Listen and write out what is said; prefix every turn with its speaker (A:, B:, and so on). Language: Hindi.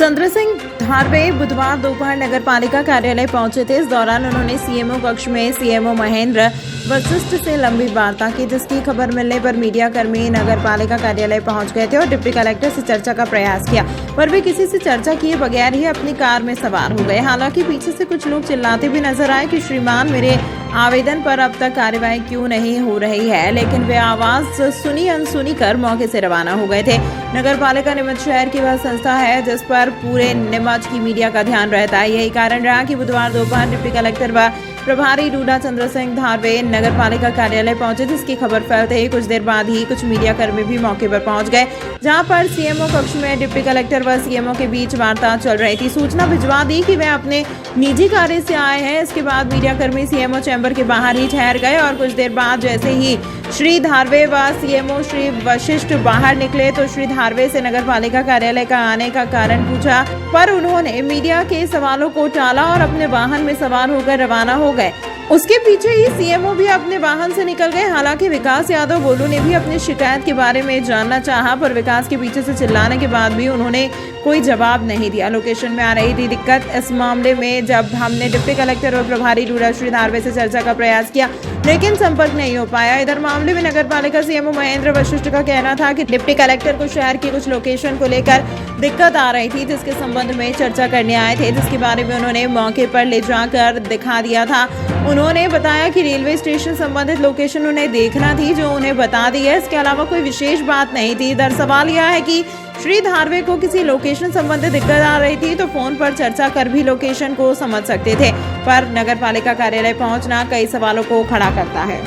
A: चंद्र सिंह धारवे बुधवार दोपहर नगर पालिका कार्यालय पहुंचे थे। इस दौरान उन्होंने सीएमओ कक्ष में सीएमओ महेंद्र वशिष्ठ से लंबी वार्ता की, जिसकी खबर मिलने पर मीडिया कर्मी नगर पालिका कार्यालय पहुंच गए थे और डिप्टी कलेक्टर से चर्चा का प्रयास किया, पर वे किसी से चर्चा किए बगैर ही अपनी कार में सवार हो गए। हालांकि पीछे से कुछ लोग चिल्लाते भी नजर आए कि श्रीमान, मेरे आवेदन पर अब तक कार्यवाही क्यों नहीं हो रही है, लेकिन वे आवाज सुनी अनसुनी कर मौके से रवाना हो गए थे। नगर पालिका नीमच शहर की वह संस्था है जिस पर पूरे नीमच की मीडिया का ध्यान रहता है। यही कारण रहा कि बुधवार दोपहर डिप्टी कलेक्टर व प्रभारी रूडा चंद्र सिंह धारवे नगर पालिका कार्यालय पहुंचे, जिसकी खबर फैलते ही कुछ देर बाद ही कुछ मीडिया कर्मी भी मौके पर पहुंच गए, जहां पर सीएमओ कक्ष में डिप्टी कलेक्टर व सीएमओ के बीच वार्ता चल रही थी। सूचना भिजवा दी कि वे अपने निजी कार्य से आए हैं। इसके बाद मीडिया कर्मी सीएमओ चैम्बर के बाहर ही ठहर गए और कुछ देर बाद जैसे ही श्री धारवे व सीएमओ श्री वशिष्ठ बाहर निकले तो श्री धारवे से नगर पालिका कार्यालय का आने का कारण पूछा, पर उन्होंने मीडिया के सवालों को टाला और अपने वाहन में सवार होकर रवाना हो गए। उसके पीछे ही सीएमओ भी अपने वाहन से निकल गए। हालांकि विकास यादव गोलू ने भी अपनी शिकायत के बारे में जानना चाहा, पर विकास के पीछे से चिल्लाने के बाद भी उन्होंने कोई जवाब नहीं दिया। लोकेशन में आ रही थी दिक्कत। इस मामले में जब हमने डिप्टी कलेक्टर और प्रभारी रूडा श्री धारवे से चर्चा का प्रयास किया, लेकिन संपर्क नहीं हो पाया। इधर मामले में नगर पालिका सीएमओ महेंद्र वशिष्ठ का कहना था कि डिप्टी कलेक्टर को शहर की कुछ लोकेशन को लेकर दिक्कत आ रही थी, जिसके संबंध में चर्चा करने आए थे, जिसके बारे में उन्होंने मौके पर ले जाकर दिखा दिया था। उन्होंने बताया कि रेलवे स्टेशन संबंधित लोकेशन उन्हें देखना थी, जो उन्हें बता दी है। इसके अलावा कोई विशेष बात नहीं थी। इधर सवाल यह है कि श्री धारवे को किसी लोकेशन संबंधित दिक्कत आ रही थी तो फोन पर चर्चा कर भी लोकेशन को समझ सकते थे, पर नगर पालिका कार्यालय पहुंचना कई सवालों को खड़ा करता है।